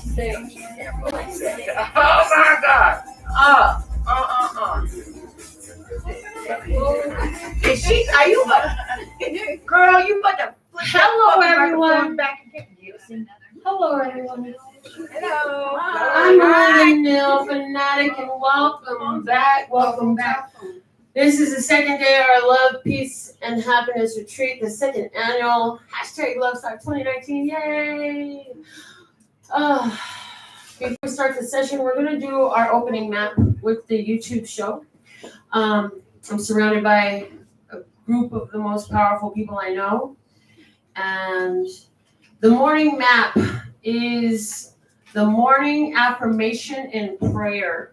Oh my God. Is she? Are you? Girl, you put the. Hello, everyone. Back again. Hello, everyone. Hello. I'm Melinda NailFanatic, and welcome back. Welcome back. This is the second day of our Love, Peace, and Happiness Retreat, the second annual #LoveStar 2019. Yay! Before we start the session, we're going to do our opening map with the YouTube show. I'm surrounded by a group of the most powerful people I know. And the morning map is the morning affirmation and prayer.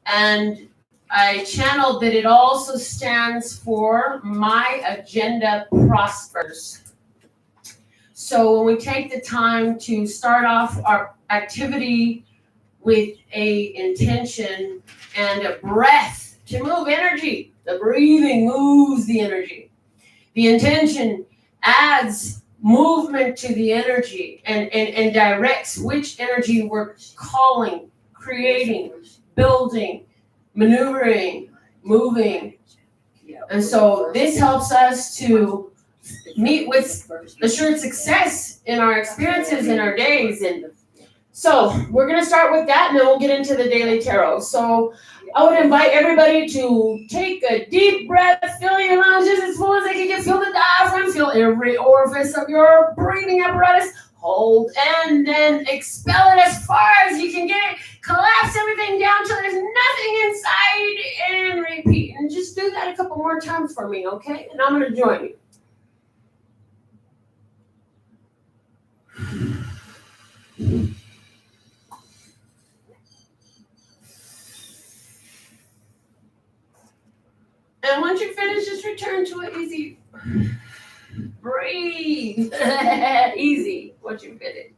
And I channeled that it also stands for my agenda prospers. So when we take the time to start off our activity with a intention and a breath to move energy, the breathing moves the energy. The intention adds movement to the energy and directs which energy we're calling, creating, building, maneuvering, moving. And so this helps us to meet with assured success in our experiences, in our days. And so we're going to start with that, and then we'll get into the daily tarot. So I would invite everybody to take a deep breath, fill your lungs as full as they can get, feel the diaphragm, feel every orifice of your breathing apparatus, hold, and then expel it as far as you can get it. Collapse everything down till there's nothing inside, and repeat. And just do that a couple more times for me, okay? And I'm going to join you. And once you finish, just return to it easy. Breathe. Easy once you finish.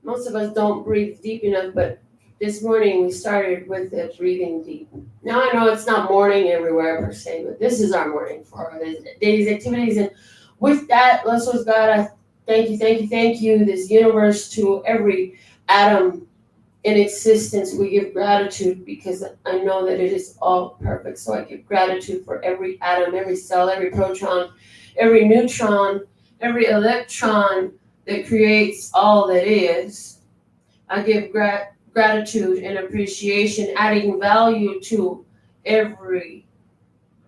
Most of us don't breathe deep enough, but this morning we started with the breathing deep. Now I know it's not morning everywhere per se, but this is our morning for our day's activities. And with that, let's just God, thank you, this universe, to every atom in existence. We give gratitude because I know that it is all perfect. So I give gratitude for every atom, every cell, every proton, every neutron, every electron that creates all that is. I give gratitude and appreciation, adding value to every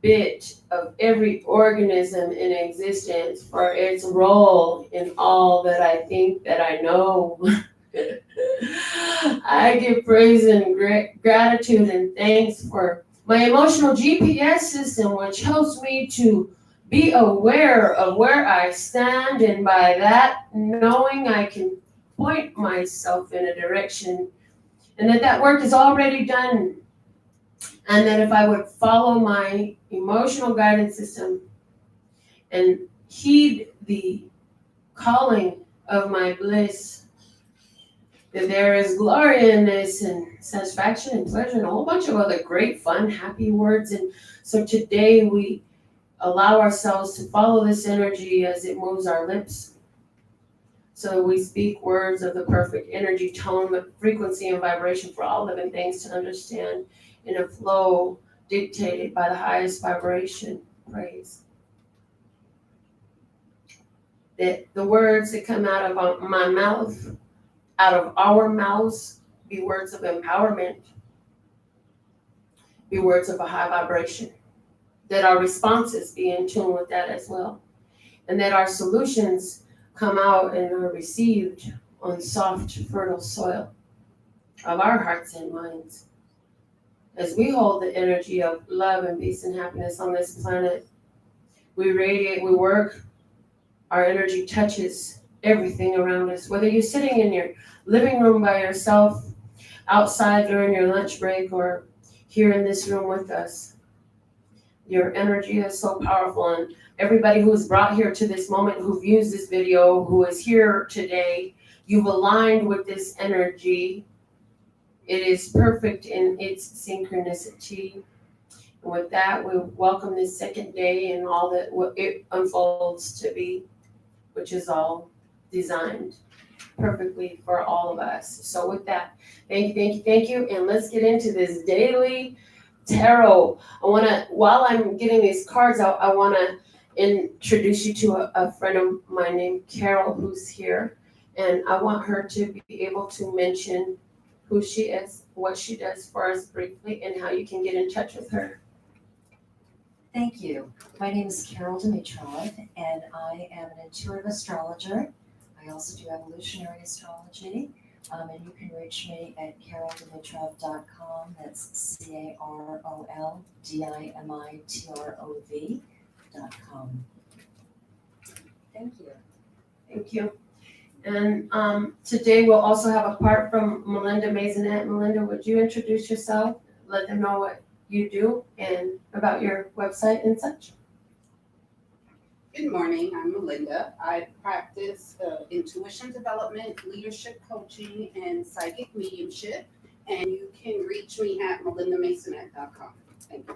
bit of every organism in existence for its role in all that I think that I know. I give praise and gratitude and thanks for my emotional GPS system, which helps me to be aware of where I stand, and by that, knowing I can point myself in a direction, and that work is already done. And that if I would follow my emotional guidance system and heed the calling of my bliss, that there is glory in this, and satisfaction and pleasure, and a whole bunch of other great, fun, happy words. And so today we allow ourselves to follow this energy as it moves our lips. So we speak words of the perfect energy, tone, frequency, and vibration for all living things to understand in a flow dictated by the highest vibration praise. That the words that come out of my mouth, out of our mouths, be words of empowerment, be words of a high vibration. That our responses be in tune with that as well. And that our solutions come out and are received on soft, fertile soil of our hearts and minds. As we hold the energy of love and peace and happiness on this planet, we radiate, we work, our energy touches everything around us. Whether you're sitting in your living room by yourself, outside during your lunch break, or here in this room with us, your energy is so powerful. And everybody who is brought here to this moment, who views this video, who is here today, you've aligned with this energy. It is perfect in its synchronicity. And with that, we welcome this second day and all that it unfolds to be, which is all designed perfectly for all of us. So with that, thank you. And let's get into this daily tarot. While I'm getting these cards out, I wanna introduce you to a friend of mine named Carol who's here. And I want her to be able to mention who she is, what she does for us briefly, and how you can get in touch with her. Thank you. My name is Carol Dimitrov, and I am an intuitive astrologer. I also do evolutionary astrology, and you can reach me at caroldimitrov.com. That's CAROLDIMITROV.com. Thank you. Thank you. And today we'll also have a part from Melinda NailFanatic. Melinda, would you introduce yourself? Let them know what you do and about your website and such. Good morning, I'm Melinda. I practice intuition development, leadership coaching, and psychic mediumship. And you can reach me at melindamasonet.com. Thank you.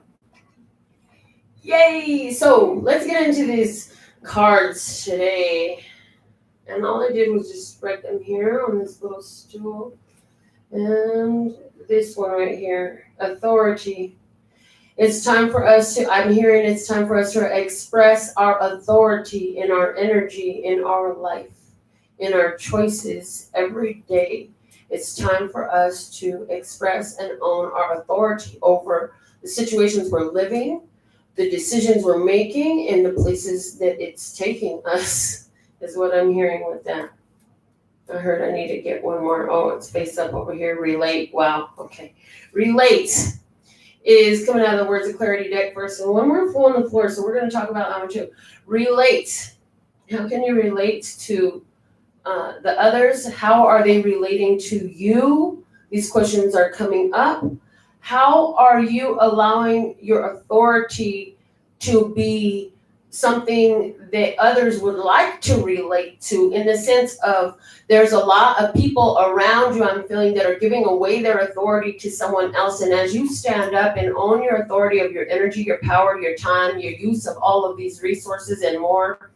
Yay! So let's get into these cards today. And all I did was just spread them here on this little stool. And this one right here, authority. It's time for us to, I'm hearing it's time for us to express our authority in our energy, in our life, in our choices every day. It's time for us to express and own our authority over the situations we're living, the decisions we're making, and the places that it's taking us, is what I'm hearing with that. I heard I need to get one more. Oh, it's face up over here. Relate. Wow. Okay. Relate is coming out of the Words of Clarity deck first. And one more full on the floor, so we're going to talk about that one too. Relate. How can you relate to the others? How are they relating to you? These questions are coming up. How are you allowing your authority to be something that others would like to relate to, in the sense of there's a lot of people around you, I'm feeling, that are giving away their authority to someone else. And as you stand up and own your authority of your energy, your power, your time, your use of all of these resources and more,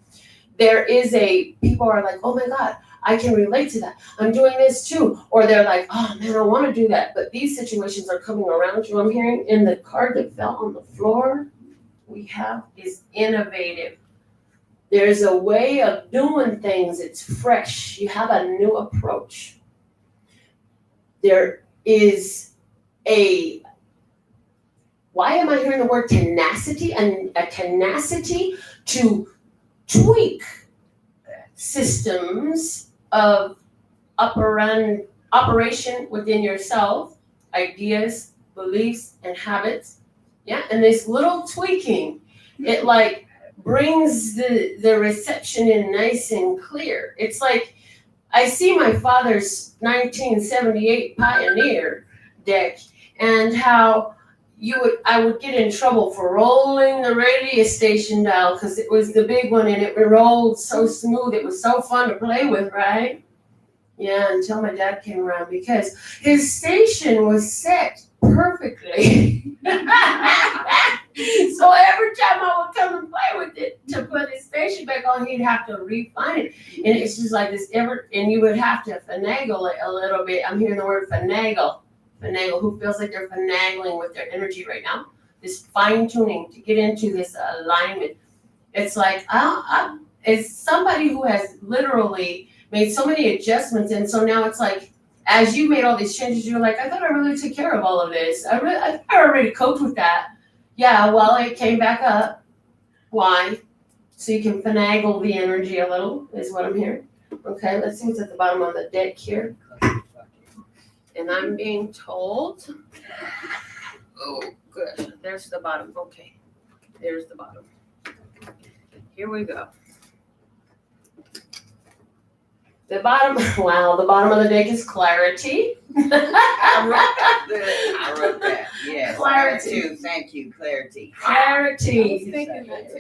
people are like, oh my God, I can relate to that. I'm doing this too. Or they're like, oh man, I want to do that. But these situations are coming around you. I'm hearing in the card that fell on the floor, we have is innovative. There's a way of doing things. It's fresh. You have a new approach. There is why am I hearing the word tenacity? And a tenacity to tweak systems of operation within yourself, ideas, beliefs, and habits. Yeah, and this little tweaking, it like brings the reception in nice and clear. It's like I see my father's 1978 Pioneer deck and how I would get in trouble for rolling the radio station dial because it was the big one and it rolled so smooth. It was so fun to play with, right? Yeah, until my dad came around because his station was set perfectly. So every time I would come and play with it to put his station back on, he'd have to refine it. And it's just like this and you would have to finagle it a little bit. I'm hearing the word finagle. Finagle. Who feels like they're finagling with their energy right now? This fine tuning to get into this alignment. It's like, it's somebody who has literally made so many adjustments. And so now it's like, as you made all these changes, you're like, I thought I really took care of all of this. I already coped with that. Yeah, well, it came back up. Why? So you can finagle the energy a little, is what I'm hearing. Okay, let's see what's at the bottom of the deck here. And I'm being told, oh, good. There's the bottom. Okay, there's the bottom. Here we go. The bottom of the deck is clarity. I wrote that. Yes. Clarity. Too. Thank you, clarity. Clarity.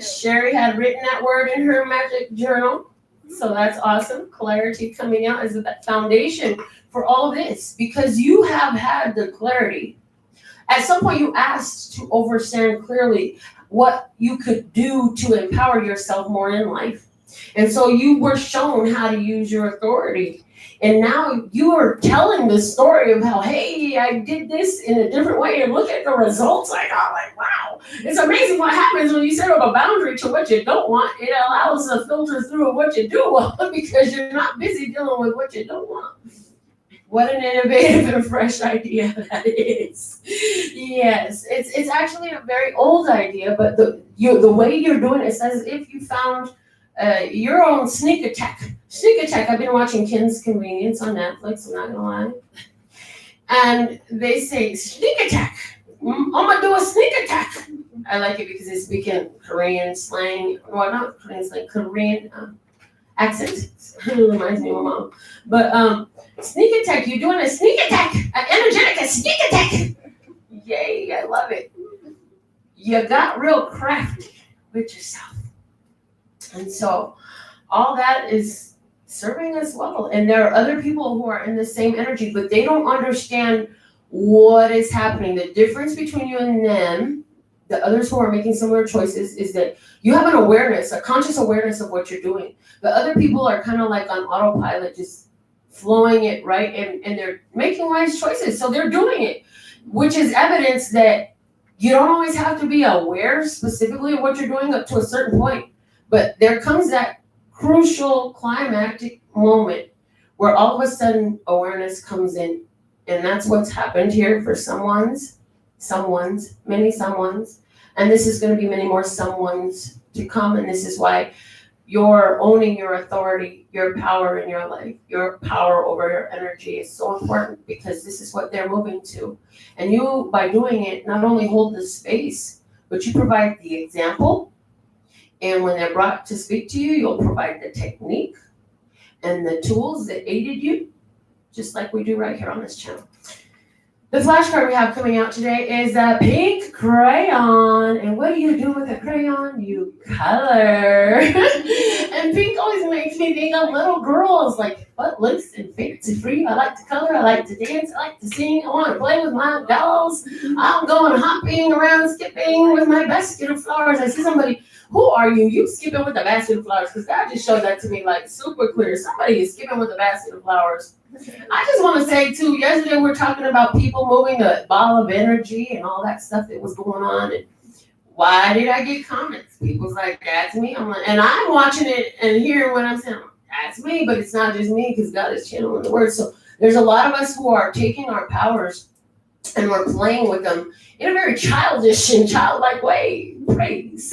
Sherry had written that word in her magic journal. So that's awesome. Clarity coming out as the foundation for all of this, because you have had the clarity at some point you asked to understand clearly what you could do to empower yourself more in life. And so you were shown how to use your authority. And now you are telling the story of how, hey, I did this in a different way, and look at the results I got. Like, wow, it's amazing what happens when you set up a boundary to what you don't want. It allows to filter through what you do want because you're not busy dealing with what you don't want. What an innovative and fresh idea that is. Yes, it's actually a very old idea, but the way you're doing it says if you found your own sneak attack. Sneak attack, I've been watching Kim's Convenience on Netflix, I'm not gonna lie. And they say, sneak attack. I'm gonna do a sneak attack. I like it because they speak in Korean slang, well, not Korean slang, Korean accent. It reminds me of my mom. But sneak attack, you're doing a sneak attack, an energetic sneak attack. Yay, I love it. You got real crafty with yourself. And so all that is serving us well. And there are other people who are in the same energy, but they don't understand what is happening. The difference between you and them, the others who are making similar choices, is that you have an awareness, a conscious awareness of what you're doing. The other people are kind of like on autopilot, just flowing it, right? And they're making wise choices. So they're doing it, which is evidence that you don't always have to be aware specifically of what you're doing up to a certain point. But there comes that crucial climactic moment where all of a sudden awareness comes in. And that's what's happened here for someone's, many someone's. And this is going to be many more someone's to come. And this is why you're owning your authority, your power in your life, your power over your energy is so important, because this is what they're moving to. And you, by doing it, not only hold the space, but you provide the example. And when they're brought to speak to you, you'll provide the technique and the tools that aided you, just like we do right here on this channel. The flashcard we have coming out today is a pink crayon. And what do you do with a crayon? You color. And pink always makes me think of little girls, like footloose and fancy free. I like to color, I like to dance, I like to sing, I want to play with my dolls. I'm going hopping around, skipping with my basket of flowers. I see somebody, who are you? You skipping with a basket of flowers? Because God just showed that to me like super clear. Somebody is skipping with a basket of flowers. I just want to say too, yesterday we were talking about people moving a ball of energy and all that stuff that was going on. And why did I get comments? People's like, that's me. I'm like, and I'm watching it and hearing what I'm saying. That's me, but it's not just me, because God is channeling the word. So there's a lot of us who are taking our powers and we're playing with them in a very childish and childlike way. Praise.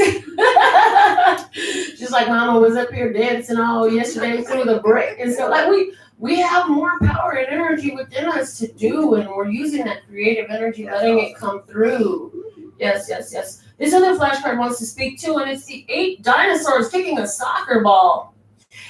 Just like Mama was up here dancing all yesterday through the break. And so like we have more power and energy within us to do, and we're using that creative energy, letting it come through. Yes, yes, yes. This other flashcard wants to speak too, and it's the 8 dinosaurs kicking a soccer ball.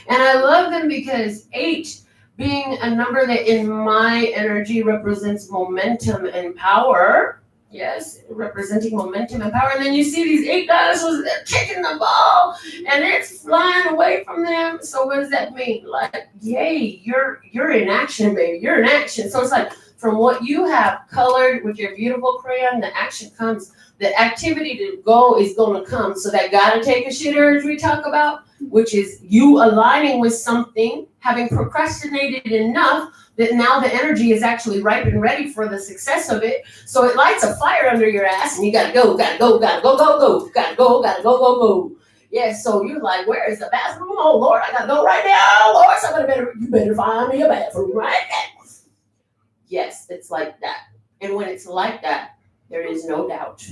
And I love them because 8 being a number that in my energy represents momentum and power. Yes, representing momentum and power. And then you see these 8 dinosaurs, they're kicking the ball and it's flying away from them. So what does that mean? Like, yay, you're in action, baby. You're in action. So it's like from what you have colored with your beautiful crayon, the action comes. The activity to go is going to come. So that gotta take a shit urge we talk about, which is you aligning with something, having procrastinated enough that now the energy is actually ripe and ready for the success of it. So it lights a fire under your ass and you gotta go, gotta go, gotta go, go, go, gotta go, gotta go, go, go. Yeah, so you're like, where is the bathroom? Oh Lord, I gotta go right now. Lord, somebody you better find me a bathroom right now. Yes, it's like that. And when it's like that, there is no doubt.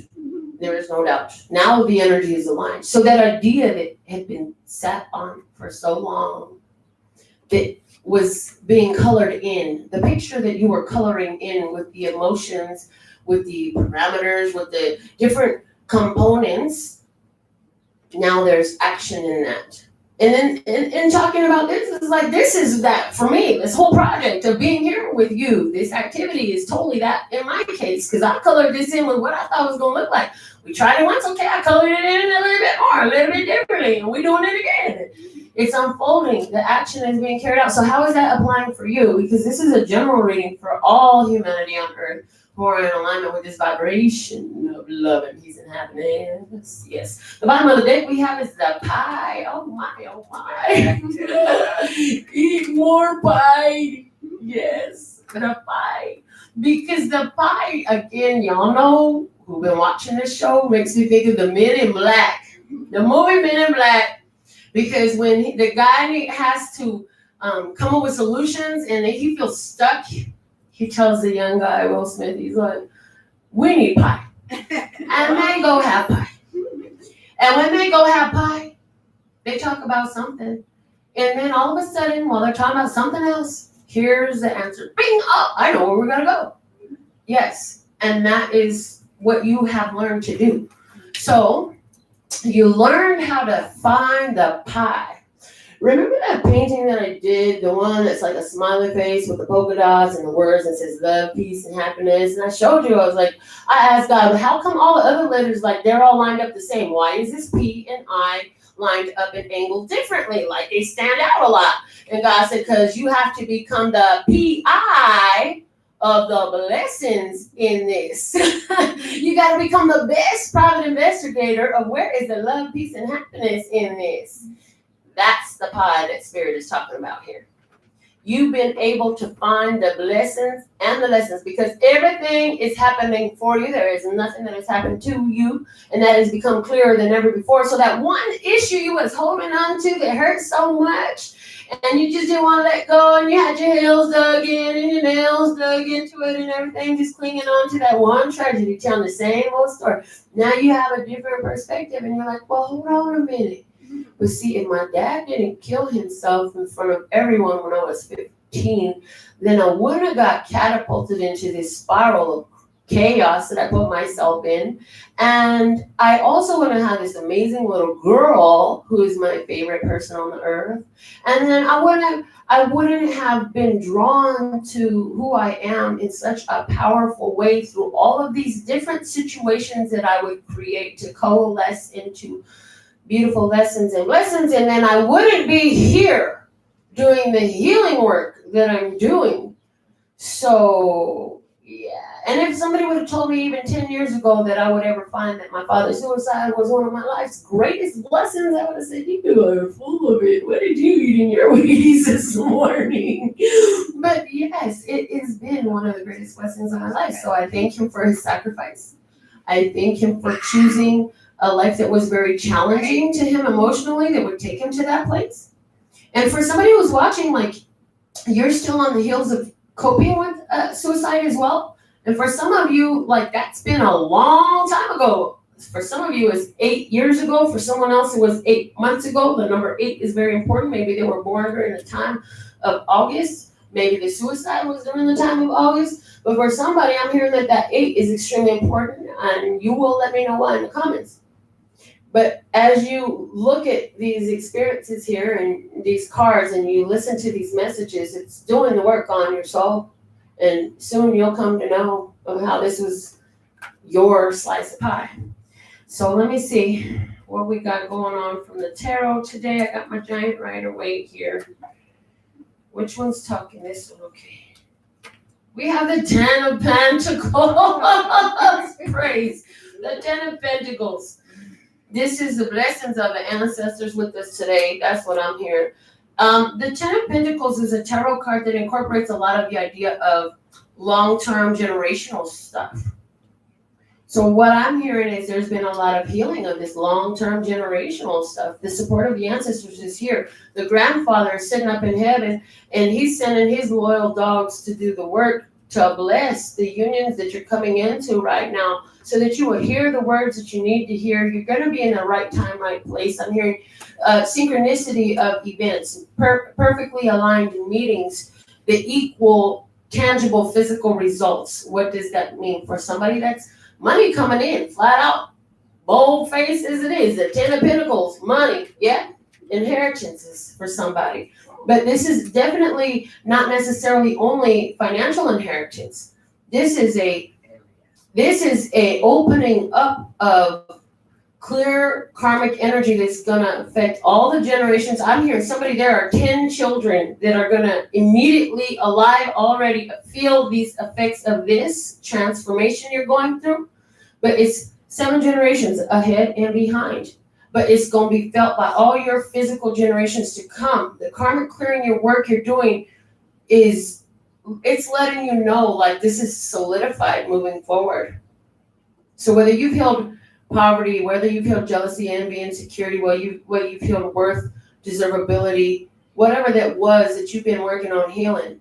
There is no doubt. Now the energy is aligned. So that idea that had been sat on for so long, that was being colored in, the picture that you were coloring in with the emotions, with the parameters, with the different components, now there's action in that. And then in talking about this, it's like, this is that for me, this whole project of being here with you, this activity is totally that in my case, because I colored this in with what I thought it was going to look like. We tried it once, okay, I colored it in a little bit more, a little bit differently, and we're doing it again. It's unfolding, the action is being carried out. So how is that applying for you? Because this is a general reading for all humanity on earth who are in alignment with this vibration of love and peace and happiness. Yes. The bottom of the deck we have is the pie. Oh my, oh my. Eat more pie. Yes, the pie. Because the pie, again, y'all know who've been watching this show, makes me think of the Men in Black. The movie Men in Black. Because when the guy has to come up with solutions and then he feels stuck, he tells the young guy, Will Smith, he's like, we need pie. And they go have pie. And when they go have pie, they talk about something. And then all of a sudden, while they're talking about something else, here's the answer. Bing! Oh, I know where we're going to go. Yes. And that is what you have learned to do. So you learn how to find the pie. Remember that painting that I did, the one that's like a smiley face with the polka dots and the words that says love, peace, and happiness? And I showed you, I was like, I asked God, how come all the other letters, like they're all lined up the same? Why is this P and I lined up and angled differently? Like they stand out a lot. And God said, because you have to become the PI of the blessings in this. You got to become the best private investigator of where is the love, peace, and happiness in this. That's the pie that Spirit is talking about here. You've been able to find the blessings and the lessons because everything is happening for you. There is nothing that has happened to you, and that has become clearer than ever before. So that one issue you was holding on to that hurt so much, and you just didn't want to let go, and you had your heels dug in and your nails dug into it and everything, just clinging on to that one tragedy, telling the same old story. Now you have a different perspective, and you're like, well, hold on a minute. But see, if my dad didn't kill himself in front of everyone when I was 15, then I wouldn't have got catapulted into this spiral of chaos that I put myself in. And I also wouldn't have this amazing little girl who is my favorite person on the earth. And then I wouldn't have been drawn to who I am in such a powerful way through all of these different situations that I would create to coalesce into beautiful lessons and blessings, and then I wouldn't be here doing the healing work that I'm doing. So, yeah. And if somebody would have told me even 10 years ago that I would ever find that my father's suicide was one of my life's greatest blessings, I would have said, you are full of it. What did you eat in your Wheaties this morning? But yes, it has been one of the greatest blessings of my life. So I thank him for his sacrifice. I thank him for choosing a life that was very challenging to him emotionally, that would take him to that place. And for somebody who's watching, like, you're still on the heels of coping with suicide as well. And for some of you, like, that's been a long time ago. For some of you, it's 8 years ago. For someone else, it was 8 months ago. The number 8 is very important. Maybe they were born during the time of August. Maybe the suicide was during the time of August. But for somebody, I'm hearing that 8 is extremely important. And you will let me know why in the comments. But as you look at these experiences here and these cards and you listen to these messages, it's doing the work on your soul. And soon you'll come to know of how this was your slice of pie. So let me see what we got going on from the tarot today. I got my giant Rider-Waite here. Which one's talking? This one, okay. We have the 10 of Pentacles. Praise. The 10 of Pentacles. This is the blessings of the ancestors with us today. That's what I'm hearing. The 10 of Pentacles is a tarot card that incorporates a lot of the idea of long-term generational stuff. So what I'm hearing is there's been a lot of healing of this long-term generational stuff. The support of the ancestors is here. The grandfather is sitting up in heaven, and he's sending his loyal dogs to do the work to bless the unions that you're coming into right now, so that you will hear the words that you need to hear. You're going to be in the right time, right place. I'm hearing synchronicity of events, perfectly aligned meetings that equal tangible physical results. What does that mean? For somebody, that's money coming in, flat out, bold face as it is, the 10 of Pentacles, money, yeah, inheritances for somebody. But this is definitely not necessarily only financial inheritance. This is a opening up of clear karmic energy that's gonna affect all the generations. I'm hearing somebody, there are 10 children that are gonna immediately, alive already, feel these effects of this transformation you're going through. But it's 7 generations ahead and behind. But it's gonna be felt by all your physical generations to come. The karmic clearing, your work you're doing it's letting you know, like, this is solidified moving forward. So whether you've healed poverty, whether you've healed jealousy, envy, insecurity, whether you've healed worth, deservability, whatever that was that you've been working on healing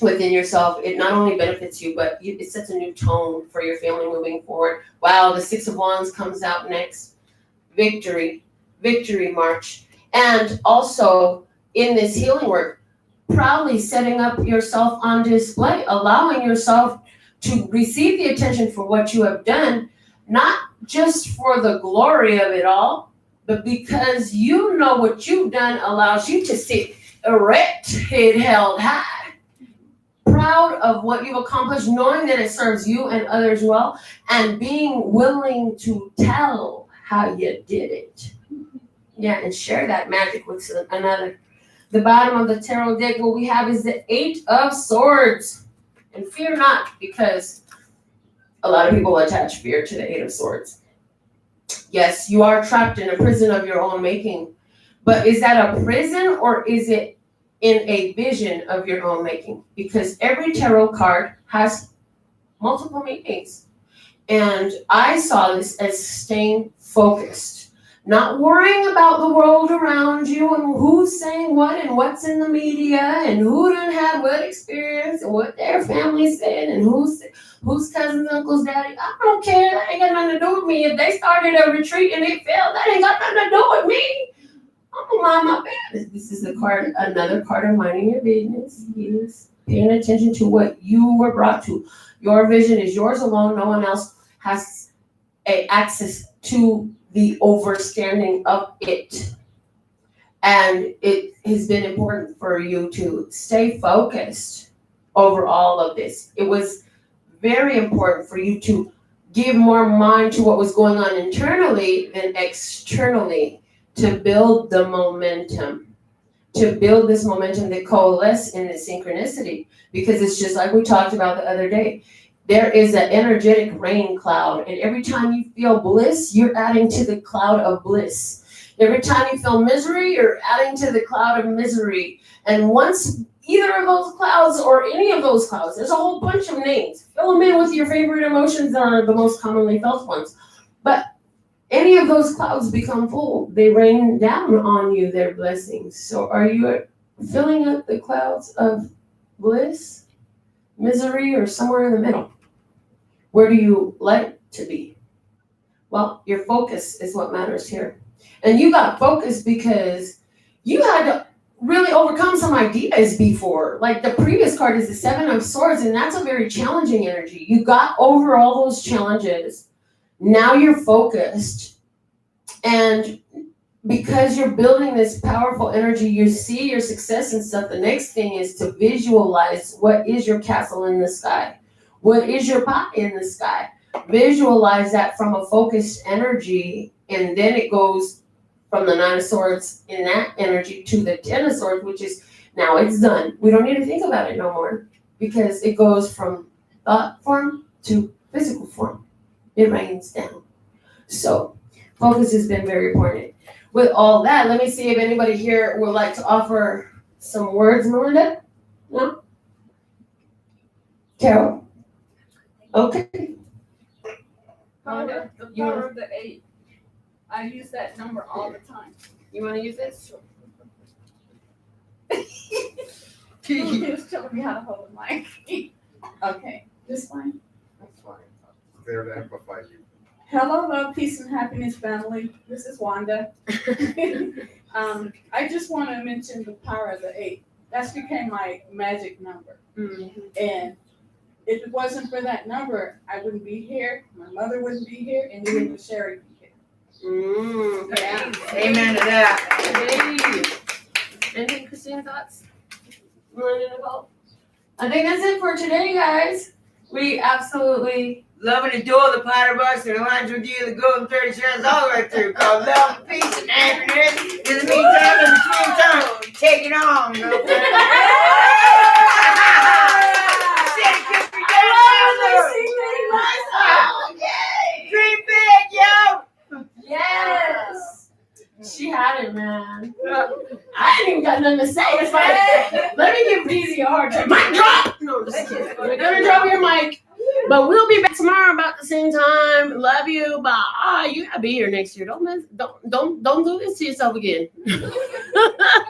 within yourself, it not only benefits you, but it sets a new tone for your family moving forward. Wow, the 6 of Wands comes out next. Victory march. And also in this healing work, proudly setting up yourself on display, allowing yourself to receive the attention for what you have done, not just for the glory of it all, but because you know what you've done allows you to sit erect, head held high, proud of what you've accomplished, knowing that it serves you and others well, and being willing to tell how you did it. Yeah, and share that magic with another. The bottom of the tarot deck, what we have is the 8 of Swords. And fear not, because a lot of people attach fear to the 8 of Swords. Yes, you are trapped in a prison of your own making. But is that a prison, or is it in a vision of your own making? Because every tarot card has multiple meanings. And I saw this as staying focused. Not worrying about the world around you and who's saying what and what's in the media and who done had what experience and what their family said and whose cousins, uncles, daddy. I don't care. That ain't got nothing to do with me. If they started a retreat and it failed, that ain't got nothing to do with me. I'm gonna mind my business. This is another card of minding your business. Is paying attention to what you were brought to. Your vision is yours alone. No one else has access to the overstanding of it. And it has been important for you to stay focused over all of this. It was very important for you to give more mind to what was going on internally than externally, to build the momentum, to build this momentum that coalesce in this synchronicity. Because it's just like we talked about the other day. There is an energetic rain cloud, and every time you feel bliss, you're adding to the cloud of bliss. Every time you feel misery, you're adding to the cloud of misery. And once either of those clouds or any of those clouds, there's a whole bunch of names. Fill them in with your favorite emotions that are the most commonly felt ones. But any of those clouds become full. They rain down on you their blessings. So are you filling up the clouds of bliss, misery, or somewhere in the middle? Where do you like to be? Well, your focus is what matters here. And you got focused because you had to really overcome some ideas before. Like the previous card is the 7 of Swords, and that's a very challenging energy. You got over all those challenges. Now you're focused. And because you're building this powerful energy, you see your success and stuff. The next thing is to visualize what is your castle in the sky. What is your pie in the sky? Visualize that from a focused energy, and then it goes from the 9 of Swords in that energy to the 10 of Swords, which is now it's done. We don't need to think about it no more because it goes from thought form to physical form. It rains down. So focus has been very important. With all that, let me see if anybody here would like to offer some words, Melinda? No? Carol? Okay. The power of the 8. I use that number all the time. You want to use this? He was telling me how to hold the mic. Okay, this one. That's fine. There to amplify you. Hello, love, peace, and happiness, family. This is Wanda. I just want to mention the power of the 8. That's became my magic number. Mm-hmm. And if it wasn't for that number, I wouldn't be here. My mother wouldn't be here, and you and Sherry be here. Yeah. Amen to that. Hey. Anything, Christine, thoughts? Melinda, Nicole? I think that's it for today, guys. We absolutely love and adore the Potter Bus and aligns with you the golden 30 strands all the way through. Called love, peace, and happiness. In the meantime, in between time, take it on, girlfriend. Dream big, yo! Yes. She had it, man. I ain't even got nothing to say. It's like, let me give DZ a hard time. Mic drop! No, just kidding. We're gonna drop your mic. But we'll be back tomorrow about the same time. Love you. Bye. You gotta be here next year. Don't do this to yourself again.